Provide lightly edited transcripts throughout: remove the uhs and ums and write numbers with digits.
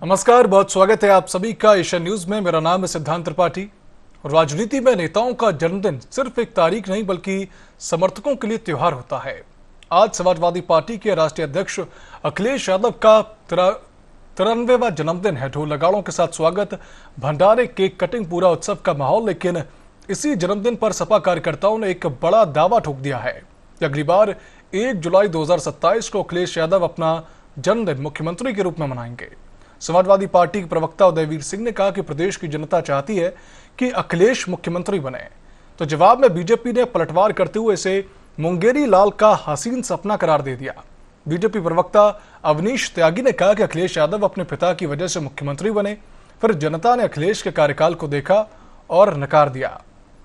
नमस्कार, बहुत स्वागत है आप सभी का एशियन न्यूज में। मेरा नाम है सिद्धांत त्रिपाठी। राजनीति में नेताओं का जन्मदिन सिर्फ एक तारीख नहीं बल्कि समर्थकों के लिए त्योहार होता है। आज समाजवादी पार्टी के राष्ट्रीय अध्यक्ष अखिलेश यादव का 93वां जन्मदिन है। ढोल नगाड़ों के साथ स्वागत, भंडारे, केक कटिंग, पूरा उत्सव का माहौल। लेकिन इसी जन्मदिन पर सपा कार्यकर्ताओं ने एक बड़ा दावा ठोक दिया है कि अगली बार 1 जुलाई 2027 को अखिलेश यादव अपना जन्मदिन मुख्यमंत्री के रूप में मनाएंगे। समाजवादी पार्टी के प्रवक्ता उदयवीर सिंह ने कहा कि प्रदेश की जनता चाहती है कि अखिलेश मुख्यमंत्री बने, तो जवाब में बीजेपी ने पलटवार करते हुए इसे मुंगेरी लाल का हसीन सपना करार दे दिया। बीजेपी प्रवक्ता अवनीश त्यागी ने कहा कि अखिलेश यादव अपने पिता की वजह से मुख्यमंत्री बने, फिर जनता ने अखिलेश के कार्यकाल को देखा और नकार दिया।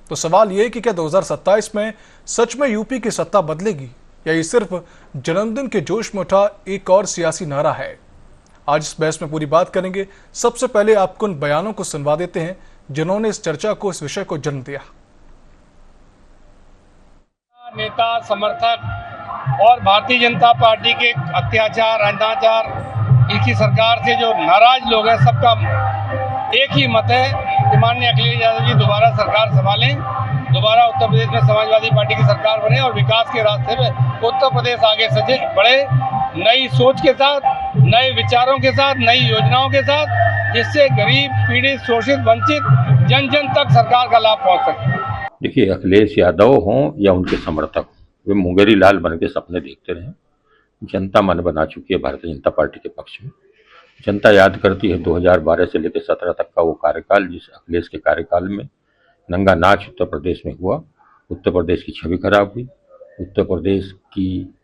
तो सवाल यह कि क्या 2027 में सच में यूपी की सत्ता बदलेगी या ये सिर्फ जन्मदिन के जोश में उठा एक और सियासी नारा है? आज इस बहस में पूरी बात करेंगे। सबसे पहले आपको उन बयानों को सुनवा देते हैं जिन्होंने इस चर्चा को, इस विषय को जन्म दिया। नेता, समर्थक और भारतीय जनता पार्टी के अत्याचार, अनाचार, इनकी सरकार से जो नाराज लोग हैं, सबका एक ही मत है कि माननीय अखिलेश यादव जी दोबारा सरकार संभालें, दोबारा उत्तर प्रदेश में समाजवादी पार्टी की सरकार बने और विकास के रास्ते में उत्तर प्रदेश आगे सजे बढ़े, नई सोच के साथ, नए विचारों के साथ, नई योजनाओं के साथ, जिससे गरीब, पीड़ित, शोषित, वंचित जन जन तक सरकार का लाभ पहुंच सके। देखिए, अखिलेश यादव हों या उनके समर्थक, वे मुंगेरी लाल बन के सपने देखते रहे। जनता मन बना चुकी है भारतीय जनता पार्टी के पक्ष में। जनता याद करती है 2012 से लेकर 17 तक का वो कार्यकाल, जिस अखिलेश के कार्यकाल में नंगा नाच उत्तर प्रदेश में हुआ। उत्तर प्रदेश की छवि खराब हुई, उत्तर प्रदेश की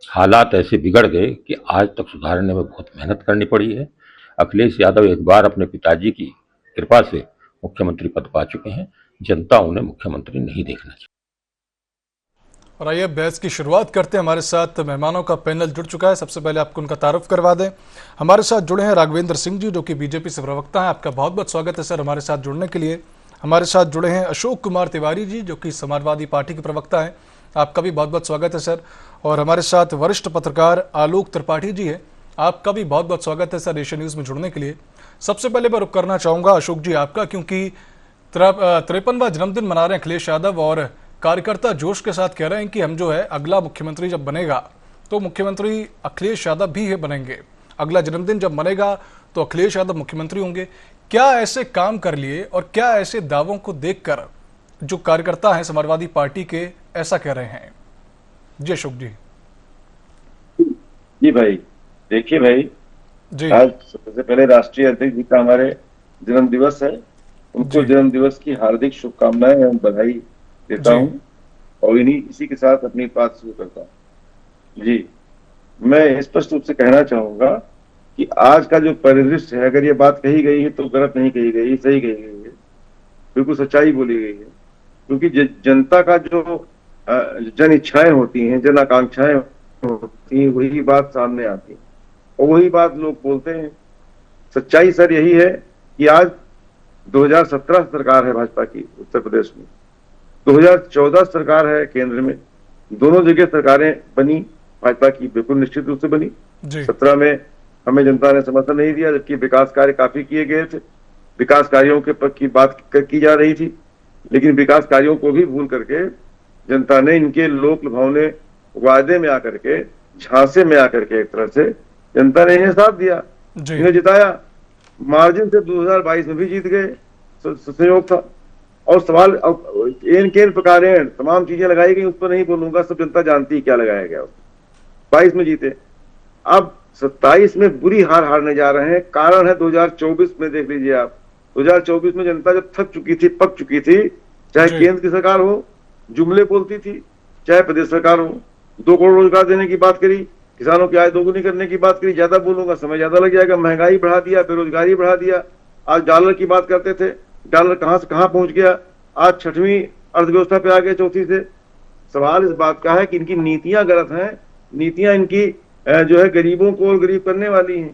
हालात ऐसे बिगड़ गए कि आज तक सुधारने में बहुत मेहनत करनी पड़ी है। अखिलेश यादव एक बार अपने पिताजी की कृपा से मुख्यमंत्री पद पा चुके हैं। जनता उन्हें मुख्यमंत्री नहीं देखना चाहिए। और आइए बहस की शुरुआत करते हैं। हमारे साथ मेहमानों का पैनल जुड़ चुका है। सबसे पहले आपको उनका तारुफ करवा दें। हमारे साथ जुड़े हैं राघवेंद्र सिंह जी, जो कि बीजेपी से प्रवक्ता हैं। आपका बहुत बहुत स्वागत है सर हमारे साथ जुड़ने के लिए। हमारे साथ जुड़े हैं अशोक कुमार तिवारी जी, जो कि समाजवादी पार्टी के प्रवक्ता हैं। आपका भी बहुत बहुत स्वागत है सर। और हमारे साथ वरिष्ठ पत्रकार आलोक त्रिपाठी जी है। आपका भी बहुत बहुत स्वागत है सर एशियन न्यूज़ में जुड़ने के लिए। सबसे पहले मैं रुख करना चाहूँगा अशोक जी आपका, क्योंकि 53वां जन्मदिन मना रहे हैं अखिलेश यादव और कार्यकर्ता जोश के साथ कह रहे हैं कि हम जो है अगला मुख्यमंत्री जब बनेगा तो मुख्यमंत्री अखिलेश यादव भी है बनेंगे। अगला जन्मदिन जब बनेगा तो अखिलेश यादव मुख्यमंत्री होंगे। क्या ऐसे काम कर लिए और क्या ऐसे दावों को देखकर जो कार्यकर्ता हैं समाजवादी पार्टी के ऐसा कह रहे हैं? जी अशोक जी। जी भाई, देखिए भाई जी, आज सबसे पहले राष्ट्रीय अध्यक्ष जी का हमारे जन्म दिवस है। उनको जन्म दिवस की हार्दिक शुभकामनाएं एवं बधाई देता हूँ और इसी के साथ अपनी बात शुरू करता हूँ। जी, मैं स्पष्ट रूप से कहना चाहूंगा कि आज का जो परिदृश्य है, अगर ये बात कही गई है तो गलत नहीं कही गई, सही कही गई है, बिल्कुल सच्चाई बोली गई है। क्योंकि जनता का जो जन इच्छाएं होती हैं, जन आकांक्षाएं होती हैं, वही बात सामने आती है और वही बात लोग बोलते हैं। सच्चाई सर यही है कि आज 2017 सरकार है भाजपा की उत्तर प्रदेश में, 2014 सरकार है केंद्र में। दोनों जगह सरकारें बनी भाजपा की, बिल्कुल निश्चित रूप से बनी। 17 में हमें जनता ने समर्थन नहीं दिया, जबकि विकास कार्य काफी किए गए थे। विकास कार्यों की बात की जा रही थी, लेकिन विकास कार्यों को भी भूल करके जनता ने इनके लोक लुभावने वादे में आकर के, झांसे में आकर के, एक तरह से जनता ने इन्हें साथ दिया, इन्हें जिताया। मार्जिन से 2022 में भी जीत गए, संयोग था। और सवाल केन प्रकार तमाम चीजें लगाई गई, उस पर नहीं बोलूंगा, सब जनता जानती है क्या लगाया गया। 22 में जीते, अब 27 में बुरी हार हारने जा रहे हैं। कारण है 2024 में, देख लीजिए आप, 2024 में जनता जब थक चुकी थी, पक चुकी थी, चाहे केंद्र की सरकार हो जुमले बोलती थी, चाहे प्रदेश सरकार हो 2 करोड़ रोजगार देने की बात करी, किसानों की आय दोगुनी करने की बात करी। ज्यादा बोलूंगा समय ज्यादा लग जाएगा। महंगाई बढ़ा दिया, बेरोजगारी बढ़ा दिया। आज डॉलर की बात करते थे, डॉलर कहां से कहां पहुंच गया। आज 6वीं अर्थव्यवस्था पे आ गए, 4थी से। सवाल इस बात का है कि इनकी नीतियां गलत हैं। नीतियां इनकी जो है गरीबों को और गरीब करने वाली हैं।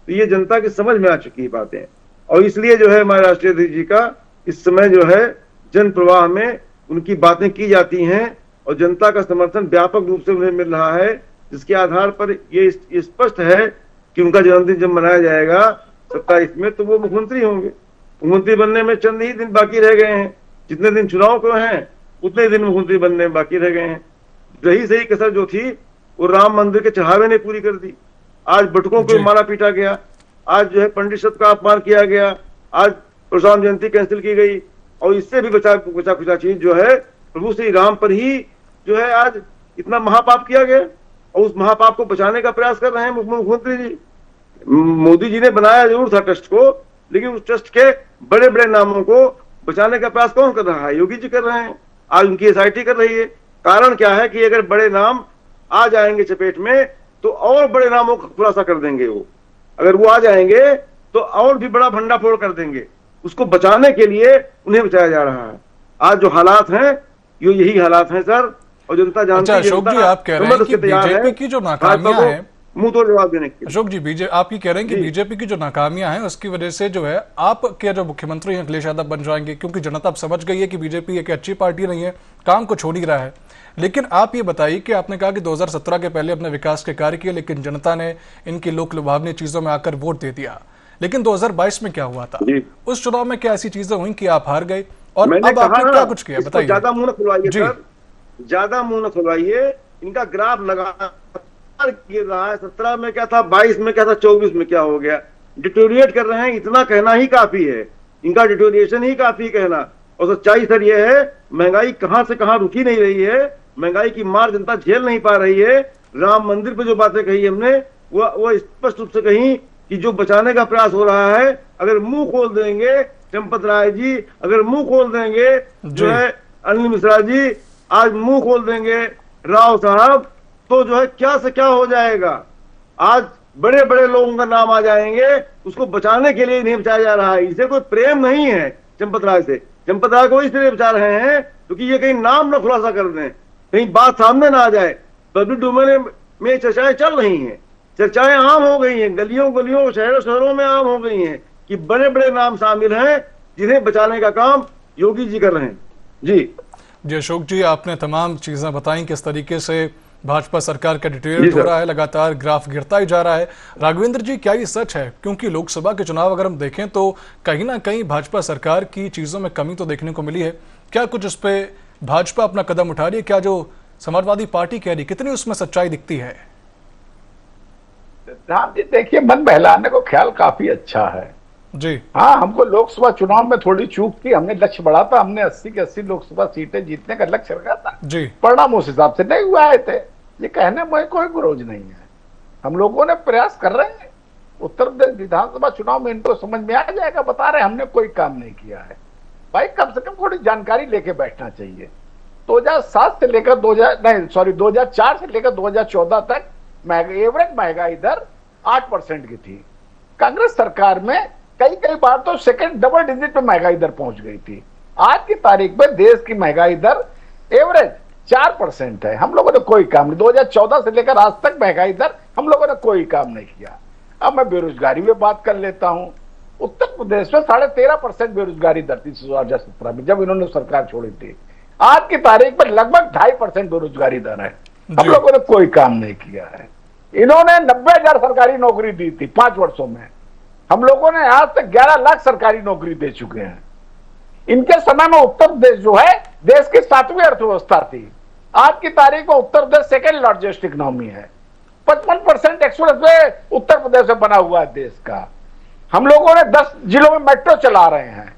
तो ये जनता की समझ में आ चुकी बातें, और इसलिए जो है हमारे राष्ट्रीय अध्यक्ष जी का इस समय जो है जन प्रवाह में उनकी बातें की जाती हैं और जनता का समर्थन व्यापक रूप से उन्हें मिल रहा है, जिसके आधार पर ये स्पष्ट है कि उनका जन्मदिन जब मनाया जाएगा 27 में, तो वो मुख्यमंत्री होंगे। मुख्यमंत्री बनने में चंद ही दिन बाकी रह गए हैं। जितने दिन चुनाव को हैं उतने दिन मुख्यमंत्री बनने में बाकी रह गए हैं। रही सही कसर जो थी वो राम मंदिर के चढ़ावे ने पूरी कर दी। आज बटुकों को मारा पीटा गया, आज जो है पंडित शब्द का अपमान किया गया, आज परशुराम जयंती कैंसिल की गई, और इससे भी बचा खुचा चीज जो है प्रभु श्री राम पर ही जो है आज इतना महापाप किया गया, और उस महापाप को बचाने का प्रयास कर रहे हैं मुख्यमंत्री जी। मोदी जी ने बनाया जरूर था ट्रस्ट को, लेकिन उस ट्रस्ट के बड़े बड़े नामों को बचाने का प्रयास कौन कर रहा है? योगी जी कर रहे हैं। आज उनकी एसआईटी कर रही है। कारण क्या है कि अगर बड़े नाम आ जाएंगे चपेट में तो और बड़े नामों का खुलासा कर देंगे। वो अगर वो आ जाएंगे तो और भी बड़ा भंडाफोड़ कर देंगे। उसको बचाने के लिए उन्हें बचाया जा रहा है। आज जो हालात हैं ये यही हालात हैं सर, और जनता जानती है। अशोक जी, आप कह रहे हैं कि बीजेपी की जो नाकामियां हैं, मुंह तोड़ जवाब देने के। अशोक जी, आप ये कह रहे हैं कि बीजेपी की जो नाकामियां हैं उसकी वजह से जो है आप क्या जो मुख्यमंत्री हैं अखिलेश यादव बन जाएंगे, क्योंकि जनता अब समझ गई है कि बीजेपी एक अच्छी पार्टी नहीं है, काम को छोड़ ही रहा है। लेकिन आप ये बताइए कि आपने कहा कि 2017 के पहले अपने विकास के कार्य किए, लेकिन जनता ने इनकी लोक लुभावनी चीजों में आकर वोट दे दिया। लेकिन 2022 में क्या हुआ था? उस चुनाव में क्या ऐसी चीजें हुई कि आप हार गए, और अब आपने क्या कुछ किया बताइए। ज्यादा मुंह न खुलवाइए सर, ज्यादा मुंह न खुलवाइए। इनका ग्राफ लगातार गिर रहा है। 17 में क्या था, 22 में क्या था, 24 में क्या हो गया? डिटोरिएट कर रहे हैं, इतना कहना ही काफी है। इनका डिटोरिएशन ही काफी कहना। और सच्चाई सर ये है, महंगाई कहां से कहां रुकी नहीं रही है। महंगाई की मार जनता झेल नहीं पा रही है। राम मंदिर पे जो बातें कही हमने वो स्पष्ट रूप से कही कि जो बचाने का प्रयास हो रहा है, अगर मुंह खोल देंगे चंपत राय जी, अगर मुंह खोल देंगे जो है अनिल मिश्रा जी, आज मुंह खोल देंगे राव साहब, तो जो है क्या से क्या हो जाएगा। आज बड़े बड़े लोगों का नाम आ जाएंगे। उसको बचाने के लिए नहीं बचाया जा रहा है। इसे कोई प्रेम नहीं है चंपत राय से। चंपत राय को इसलिए बचा रहे हैं क्योंकि ये कहीं नाम न खुलासा कर दें, कहीं बात सामने ना आ जाए। पब्लिक डोमेन में चर्चाएं चल रही हैं, चर्चाएं आम हो गई हैं, गलियों गलियों शहरों शहरों में आम हो गई हैं कि बड़े बड़े नाम शामिल हैं जिन्हें बचाने का काम योगी जी कर रहे हैं। जी अशोक जी, आपने तमाम चीजें बताई किस तरीके से भाजपा सरकार का डिटेरियोरेट हो रहा है, लगातार ग्राफ गिरता ही जा रहा है। राघवेंद्र जी, क्या ये सच है? क्योंकि लोकसभा के चुनाव अगर हम देखें तो कहीं ना कहीं भाजपा सरकार की चीजों में कमी तो देखने को मिली है। क्या कुछ उस पर भाजपा अपना कदम उठा रही है? क्या जो समाजवादी पार्टी कह रही, कितनी उसमें सच्चाई दिखती है? राम जी देखिए, मन बहलाने को ख्याल काफी अच्छा है जी। हाँ, हमको लोकसभा चुनाव में थोड़ी चूक थी। हमने लक्ष्य बढ़ा था, हमने 80 की 80 लोकसभा सीटें जीतने का लक्ष्य रखा था जी। परिणाम उस हिसाब से नहीं हुआ आए थे। ये कहने में कोई गुरोज नहीं है। हम लोगों ने प्रयास कर रहे हैं। उत्तर प्रदेश विधानसभा चुनाव में इनको समझ में आ जाएगा। बता रहे हमने कोई काम नहीं किया है। भाई कम से कम थोड़ी जानकारी लेके बैठना चाहिए। 2007 से लेकर 2004 से लेकर 2014 तक एवरेज महंगाई दर 8% की थी। कांग्रेस सरकार में कई बार तो सेकंड डबल डिजिट पे महंगाई दर पहुंच गई थी। आज की तारीख में देश की महंगाई दर एवरेज 4% है। हम लोगों ने कोई काम नहीं, 2014 से लेकर आज तक महंगाई दर हम लोगों ने कोई काम नहीं किया। अब मैं बेरोजगारी में बात कर लेता हूं। उत्तर प्रदेश में 13.5% बेरोजगारी दर थी 2017 में, जब इन्होंने सरकार छोड़ी थी। आज की तारीख में लगभग 2.5% बेरोजगारी दर है। हम लोगों ने कोई काम नहीं किया है। इन्होंने 90,000 सरकारी नौकरी दी थी 5 वर्षों में। हम लोगों ने आज तक 11 लाख सरकारी नौकरी दे चुके हैं। इनके समय में उत्तर प्रदेश जो है देश की 7वीं अर्थव्यवस्था थी। आज की तारीख में Uttar Pradesh second largest economy है। 55% एक्सपोर्ट वे उत्तर प्रदेश में बना हुआ है देश का। हम लोगों ने 10 जिलों में मेट्रो चला रहे हैं।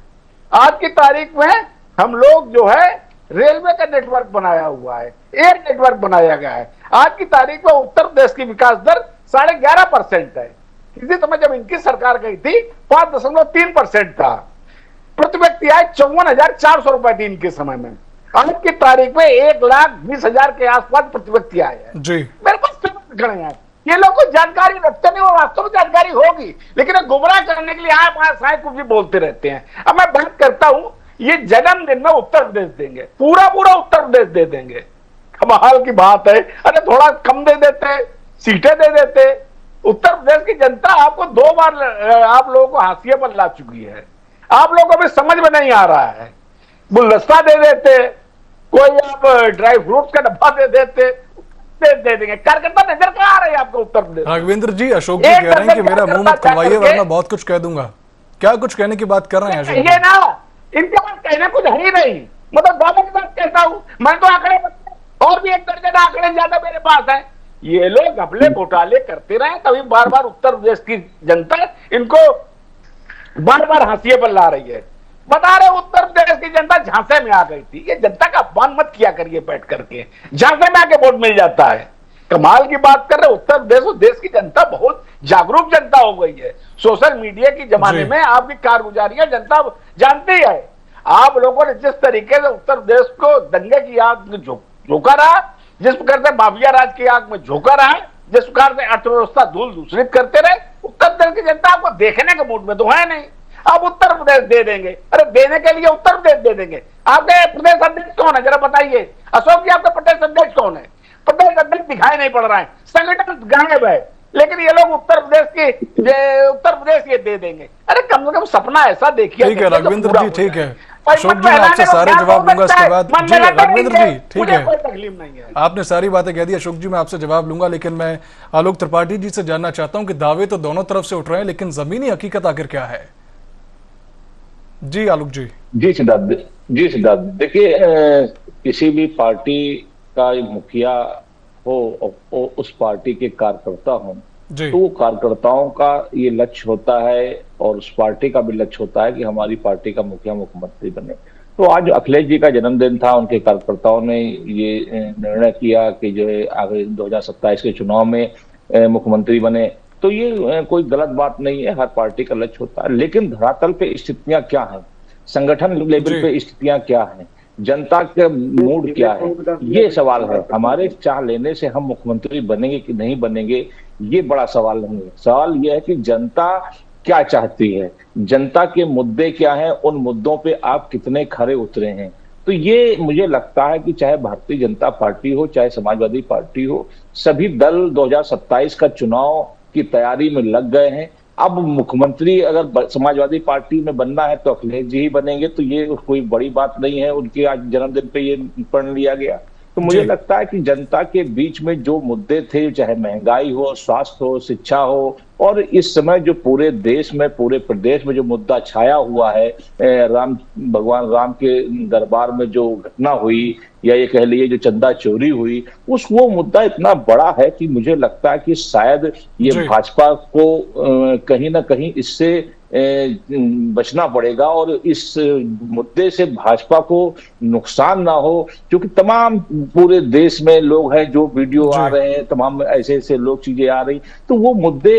आज की तारीख में हम लोग जो है रेलवे का नेटवर्क बनाया हुआ है, एयर नेटवर्क बनाया गया है। आज की तारीख में उत्तर प्रदेश की विकास दर 11.5% है। इसी समय जब इनकी सरकार गई थी 5.3% था। प्रति व्यक्ति आय 54,400 रुपए थी इनके समय में। आज की तारीख में 1,20,000 के आसपास प्रति व्यक्ति आए हैं जी। मेरे पास खड़े हैं। ये लोग को जानकारी रखते नहीं, और वास्तव में जानकारी होगी, लेकिन गुमराह करने के लिए आप कुछ भी बोलते रहते हैं। अब मैं बात करता हूं, ये जन्मदिन में उत्तर प्रदेश देंगे, पूरा उत्तर प्रदेश दे देंगे। कमाल की बात है। अरे थोड़ा कम दे देते, सीटें दे देते। उत्तर प्रदेश की जनता आपको 2 बार आप लोगों को हाशिए पर ला चुकी है। आप लोगों को भी समझ में नहीं आ रहा है। गुलदस्ता दे देते, कोई आप ड्राई फ्रूट्स का डब्बा दे देते, दे देंगे। कार्यकर्ता नजर कहाँ आ रहे हैं आपको उत्तर प्रदेश? राघवेंद्र जी, अशोक जी कह रहे हैं कि मेरा मुंह मत खुलवाइए वरना बहुत कुछ कह दूंगा। क्या कुछ कहने की बात कर रहे हैं अशोक जी? ये ना, इनके पास कहने कुछ है ही नहीं। मतलब दादा के साथ कहता हूं मैं, तो आंकड़े और भी 1 दर्जन आंकड़े ज्यादा मेरे पास है। ये लोग घपले घोटाले करते रहे, तभी बार बार उत्तर प्रदेश की जनता इनको बार बार हाशिए पर ला रही है। बता रहे उत्तर प्रदेश की जनता झांसे में आ गई थी। ये जनता का अपमान मत किया करिए बैठ करके, झांसे में आके वोट मिल जाता है। कमाल की बात कर रहे उत्तर प्रदेश और देश की जनता बहुत जागरूक जनता हो गई है। सोशल मीडिया की जमाने में आपकी कारगुजारियां जनता जानती है। आप लोगों ने जिस तरीके से उत्तर प्रदेश को दंगे की आग में झोंका रहा, जिस प्रकार से माफिया राज की आग में झोंका रहा, जिस प्रकार से अर्थव्यवस्था धूल दूषित करते रहे, उत्तर प्रदेश की जनता आपको देखने के मूड में तो है नहीं। अब उत्तर प्रदेश दे देंगे, अरे देने के लिए उत्तर प्रदेश दे देंगे। आपके प्रदेश अध्यक्ष कौन है जरा बताइए? अशोक जी आपका प्रदेश अध्यक्ष कौन है? प्रदेश अध्यक्ष दिखाई नहीं पड़ रहा है, संगठन गायब है, लेकिन ये लोग उत्तर प्रदेश ये दे देंगे। अरे कम से कम सपना ऐसा देखिए। ठीक है राघवेंद्र जी, ठीक है। अशोक जी मैं आपसे सारे जवाब लूंगा इसके बाद। जी राघवेंद्र जी ठीक है, कोई तकलीफ नहीं है। आपने सारी बातें कह दी। अशोक जी मैं आपसे जवाब लूंगा, लेकिन मैं आलोक त्रिपाठी जी से जानना चाहता हूं कि दावे तो दोनों तरफ से उठ रहे हैं, लेकिन जमीनी हकीकत आखिर क्या है? जी आलोक जी। जी सिद्धार्थ, देखिए किसी भी पार्टी का मुखिया हो और उस पार्टी के कार्यकर्ता हो, तो वो कार्यकर्ताओं का ये लक्ष्य होता है और उस पार्टी का भी लक्ष्य होता है कि हमारी पार्टी का मुखिया मुख्यमंत्री बने। तो आज अखिलेश जी का जन्मदिन था, उनके कार्यकर्ताओं ने ये निर्णय किया कि जो है आगे 2027 के चुनाव में मुख्यमंत्री बने। तो ये कोई गलत बात नहीं है, हर पार्टी का लक्ष्य होता है। लेकिन धरातल पे स्थितियां क्या हैं, संगठन लेवल पे स्थितियां क्या हैं, जनता का मूड क्या है, ये सवाल है। हमारे चाह लेने से हम मुख्यमंत्री बनेंगे कि नहीं बनेंगे, ये बड़ा सवाल नहीं है। सवाल यह है कि जनता क्या चाहती है, जनता के मुद्दे क्या हैं, उन मुद्दों पे आप कितने खरे उतरे हैं। तो ये मुझे लगता है कि चाहे भारतीय जनता पार्टी हो, चाहे समाजवादी पार्टी हो, सभी दल 2027 का चुनाव की तैयारी में लग गए हैं। अब मुख्यमंत्री अगर समाजवादी पार्टी में बनना है तो अखिलेश जी ही बनेंगे, तो ये कोई बड़ी बात नहीं है। उनके आज जन्मदिन पे ये प्रण लिया गया। तो मुझे लगता है कि जनता के बीच में जो मुद्दे थे, चाहे महंगाई हो, स्वास्थ्य हो, शिक्षा हो, और इस समय जो पूरे देश में, पूरे प्रदेश में जो मुद्दा छाया हुआ है, भगवान राम के दरबार में जो घटना हुई, या ये कह लीजिए जो चंदा चोरी हुई, वो मुद्दा इतना बड़ा है कि मुझे लगता है कि शायद ये भाजपा को कहीं ना कहीं इससे बचना पड़ेगा और इस मुद्दे से भाजपा को नुकसान ना हो। क्योंकि तमाम पूरे देश में लोग हैं, जो वीडियो आ रहे हैं, तमाम ऐसे ऐसे लोग, चीजें आ रही, तो वो मुद्दे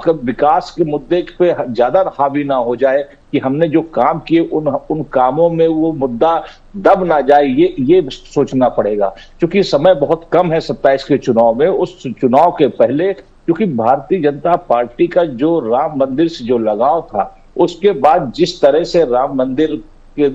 विकास के मुद्दे पे ज्यादा हावी ना हो जाए कि हमने जो काम किए उन कामों में वो मुद्दा दब ना जाए। ये सोचना पड़ेगा, क्योंकि समय बहुत कम है 27 के चुनाव में। उस चुनाव के पहले, क्योंकि भारतीय जनता पार्टी का जो राम मंदिर से जो लगाव था, उसके बाद जिस तरह से राम मंदिर के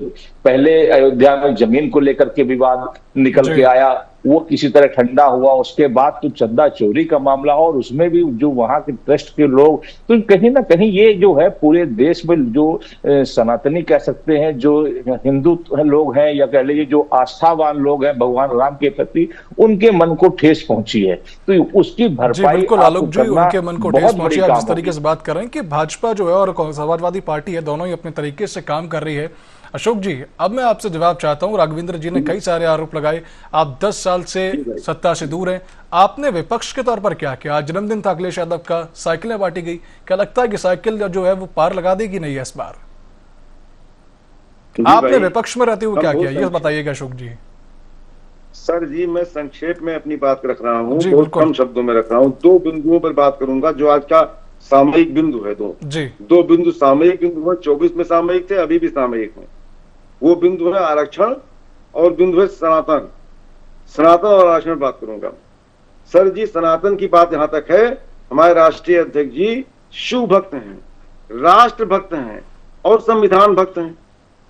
पहले अयोध्या में जमीन को लेकर के विवाद निकल के आया, वो किसी तरह ठंडा हुआ। उसके बाद तो चंदा चोरी का मामला, और उसमें भी जो वहां के ट्रस्ट के लोग, तो कहीं ना कहीं ये जो है पूरे देश में जो सनातनी कह सकते हैं, जो हिंदू लोग हैं, या कह लीजिए जो आस्थावान लोग हैं भगवान राम के प्रति, उनके मन को ठेस पहुंची है। तो उसकी भरपाई बिल्कुल आलोक जी, उनके मन को ठेस पहुंची। आप जिस तरीके से बात कर रहे हैं कि भाजपा जो है और समाजवादी पार्टी है, दोनों ही अपने तरीके से काम कर रही है। अशोक जी अब मैं आपसे जवाब चाहता हूं। राघवेंद्र जी ने कई सारे आरोप लगाए, आप 10 साल से सत्ता से दूर हैं, आपने विपक्ष के तौर पर क्या किया? आज जन्मदिन था अखिलेश यादव का, साइकिलें बांटी गई, क्या लगता है कि साइकिल जो है वो पार लगा देगी नहीं है इस बार? आपने विपक्ष में रहते हुए क्या किया, ये बताइएगा अशोक जी। सर जी मैं संक्षेप में अपनी बात रख रहा हूँ, बहुत कम शब्दों में रख रहा हूँ। 2 बिंदुओं पर बात करूंगा जो आज का सामयिक बिंदु है। 2 बिंदु सामयिक बिंदु है, 24 में सामयिक थे, अभी भी सामयिक है। वो बिंदु है आरक्षण और बिंदु है सनातन और आरक्षण बात करूंगा। सर जी सनातन की बात जहां तक है, हमारे राष्ट्रीय अध्यक्ष जी शिव भक्त हैं, राष्ट्र भक्त हैं और संविधान भक्त हैं।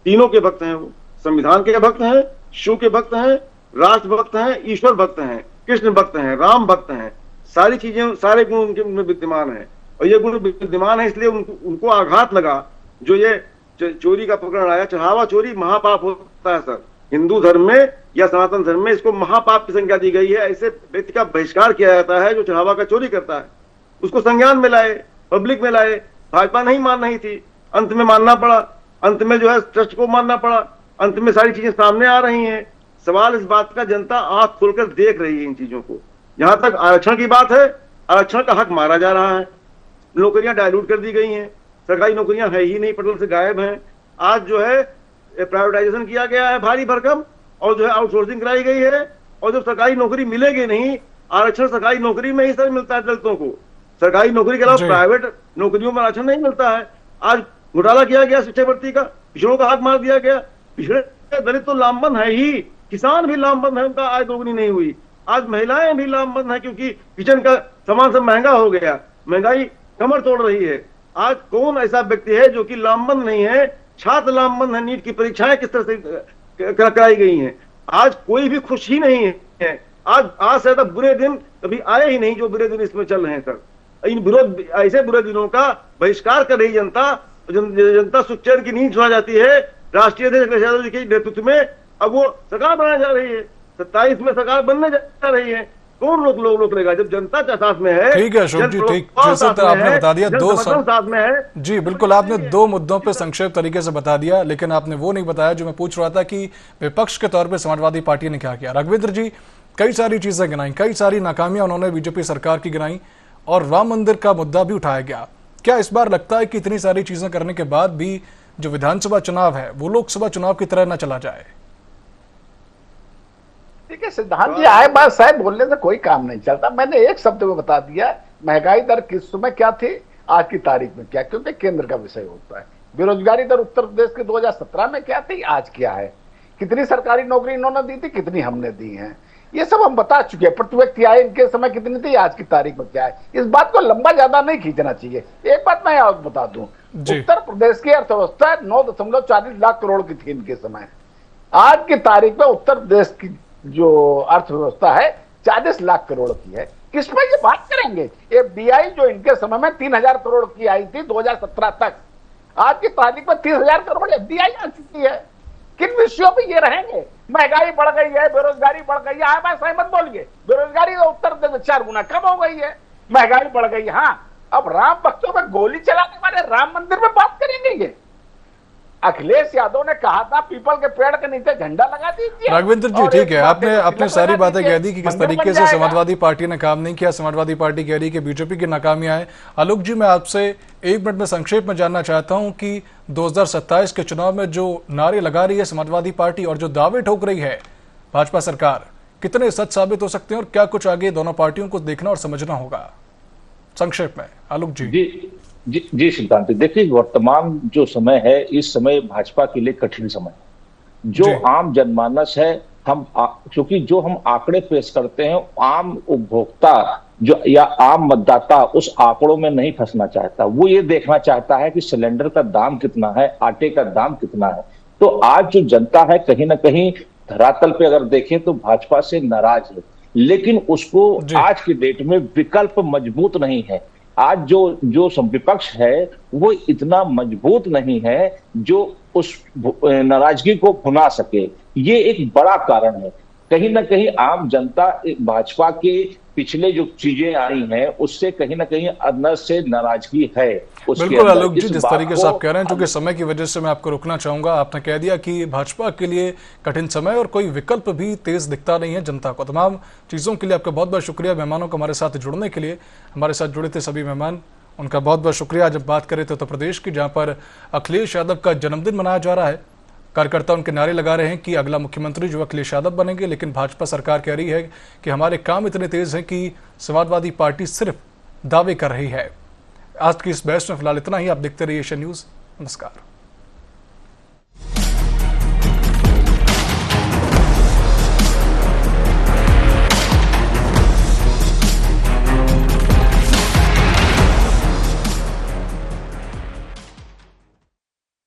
तीनों के भक्त हैं। वो संविधान के भक्त हैं, शिव के भक्त हैं, राष्ट्र भक्त हैं, ईश्वर भक्त हैं, कृष्ण भक्त हैं, राम भक्त हैं। सारी चीजें, सारे गुण उनके उनमें विद्यमान है, और ये गुण विद्यमान है इसलिए उनको आघात लगा। जो ये चोरी का प्रकरण आया, चढ़ावा चोरी महापाप होता है सर। हिंदू धर्म में या सनातन धर्म में इसको महापाप की संज्ञा दी गई है। ऐसे व्यक्ति का बहिष्कार किया जाता है जो चढ़ावा का चोरी करता है। उसको संज्ञान में लाए, पब्लिक में लाए। भाजपा नहीं मान रही थी, अंत में मानना पड़ा, अंत में जो है ट्रस्ट को मानना पड़ा, अंत में सारी चीजें सामने आ रही हैं। सवाल इस बात का, जनता आंख खोलकर देख रही है इन चीजों को। जहां तक आरक्षण की बात है, आरक्षण का हक मारा जा रहा है, नौकरियां डायलूट कर दी गई हैं, सरकारी नौकरियां है ही नहीं, पटल से गायब हैं। आज जो है प्राइवेटाइजेशन किया गया है भारी भरकम, और जो है आउटसोर्सिंग कराई गई है, और जब सरकारी नौकरी मिलेगी नहीं, आरक्षण सरकारी नौकरी में ही सर मिलता है दलितों को, सरकारी नौकरी के अलावा प्राइवेट नौकरियों में आरक्षण नहीं मिलता है। आज घोटाला किया गया शिक्षा भर्ती का, पिछड़ों का हक मार दिया गया। पिछड़े दलित तो लामबंद है ही, किसान भी लामबंद है, उनका आय दोगुनी नहीं हुई। आज महिलाएं भी लामबंद है क्योंकि किचन का सामान सब महंगा हो गया, महंगाई कमर तोड़ रही है। आज कौन ऐसा व्यक्ति है जो कि लामबंद नहीं है? छात्र लामबंद है, नीट की परीक्षाएं किस तरह से कराई गई हैं। आज कोई भी खुश ही नहीं है। आज से ज्यादा बुरे दिन कभी आए ही नहीं जो बुरे दिन इसमें चल रहे हैं सर। इन विरोध, ऐसे बुरे दिनों का बहिष्कार कर रही जनता। जनता सुख चैन की नींद सुना जाती है। राष्ट्रीय अध्यक्ष अखिलेश यादव जी के नेतृत्व में अब वो सरकार बनाने जा रही है, 27 में सरकार बनने जा रही है। कौन रोक लेगा जब जनता साथ में है? ठीक है अशोक जी, ठीक, जैसे तो आपने बता दिया, दो साथ में है जी, बिल्कुल आपने दो मुद्दों पे संक्षेप तरीके से बता दिया, लेकिन आपने वो नहीं बताया जो मैं पूछ रहा था कि विपक्ष के तौर पे समाजवादी पार्टी ने क्या किया। राघवेंद्र जी, कई सारी चीजें गिनाई, कई सारी नाकामियां उन्होंने बीजेपी सरकार की गिनाई, और राम मंदिर का मुद्दा भी उठाया गया। क्या इस बार लगता है कि इतनी सारी चीजें करने के बाद भी जो विधानसभा चुनाव है वो लोकसभा चुनाव की तरह न चला जाए? ठीक है सिद्धांत जी, आए बात साहब बोलने से कोई काम नहीं चलता। मैंने एक शब्द में बता दिया, महंगाई दर किस समय क्या थी, आज की तारीख में क्या, क्योंकि केंद्र का विषय होता है। बेरोजगारी दर उत्तर प्रदेश के 2017 में क्या थी, आज क्या है, कितनी सरकारी नौकरी इन्होंने दी थी, कितनी हमने दी है, ये सब हम बता चुके हैं। प्रति व्यक्ति आय इनके समय कितनी थी, आज की तारीख में क्या है। इस बात को लंबा ज्यादा नहीं खींचना चाहिए। एक बात मैं और बता दूं, उत्तर प्रदेश की अर्थव्यवस्था 9.40 लाख करोड़ की थी इनके समय। आज की तारीख में उत्तर प्रदेश की जो अर्थव्यवस्था है 40 लाख करोड़ की है। किस पर ये बात करेंगे? एफडीआई जो इनके समय में 3000 करोड़ की आई थी 2017 तक, आज की तारीख में 30,000 करोड़ एफडीआई आ चुकी है। किन विषयों पे ये रहेंगे? महंगाई बढ़ गई है, बेरोजगारी बढ़ गई है। हाँ भाई सहमत बोलिए, बेरोजगारी तो उत्तर प्रदेश में 4 गुना कम हो गई है, महंगाई बढ़ गई है। हाँ, अब राम भक्तों में गोली चलाने वाले राम मंदिर में बात करेंगे ये? अखिलेश यादव ने कहा था पीपल के पेड़ के नीचे झंडा लगा दीजिए। राघवेंद्र जी, ठीक है, आपने अपने सारी बातें कह दी कि किस तरीके से समाजवादी पार्टी ने काम नहीं किया। समाजवादी पार्टी कह रही कि बीजेपी की नाकामियां हैं। आलोक जी, मैं आपसे 1 मिनट में संक्षेप में जानना चाहता हूं कि 2027 के चुनाव में जो नारे लगा रही है समाजवादी पार्टी और जो दावे ठोक रही है भाजपा सरकार, कितने सच साबित हो सकते हैं और क्या कुछ आगे दोनों पार्टियों को देखना और समझना होगा? संक्षेप में आलोक जी। जी सिद्धांत, देखिए वर्तमान जो समय है, इस समय भाजपा के लिए कठिन समय है। जो आम जनमानस है, क्योंकि जो हम आंकड़े पेश करते हैं, आम उपभोक्ता जो या आम मतदाता उस आंकड़ों में नहीं फंसना चाहता। वो ये देखना चाहता है कि सिलेंडर का दाम कितना है, आटे का दाम कितना है। तो आज जो जनता है कहीं ना कहीं धरातल पे अगर देखें तो भाजपा से नाराज है, लेकिन उसको आज की डेट में विकल्प मजबूत नहीं है। आज जो विपक्ष है वो इतना मजबूत नहीं है जो उस नाराजगी को भुना सके। ये एक बड़ा कारण है। कहीं ना कहीं आम जनता भाजपा के पिछले जो चीजें आई हैं उससे कहीं ना कहीं अंदर से नाराजगी है। बिल्कुल आलोक जी, जिस तरीके से आप कह रहे हैं, क्योंकि समय की वजह से मैं आपको रोकना चाहूंगा। आपने कह दिया कि भाजपा के लिए कठिन समय और कोई विकल्प भी तेज दिखता नहीं है जनता को। तमाम चीजों के लिए आपका बहुत बहुत शुक्रिया। मेहमानों को हमारे साथ जुड़ने के लिए, हमारे साथ जुड़े थे सभी मेहमान, उनका बहुत बहुत शुक्रिया। जब बात करें तो उत्तर प्रदेश की, जहां पर अखिलेश यादव का जन्मदिन मनाया जा रहा है, कार्यकर्ता उनके नारे लगा रहे हैं कि अगला मुख्यमंत्री जो अखिलेश यादव बनेंगे, लेकिन भाजपा सरकार कह रही है कि हमारे काम इतने तेज हैं कि समाजवादी पार्टी सिर्फ दावे कर रही है। आज की इस बहस में फिलहाल इतना ही। आप देखते रहिए एशियन न्यूज़। नमस्कार।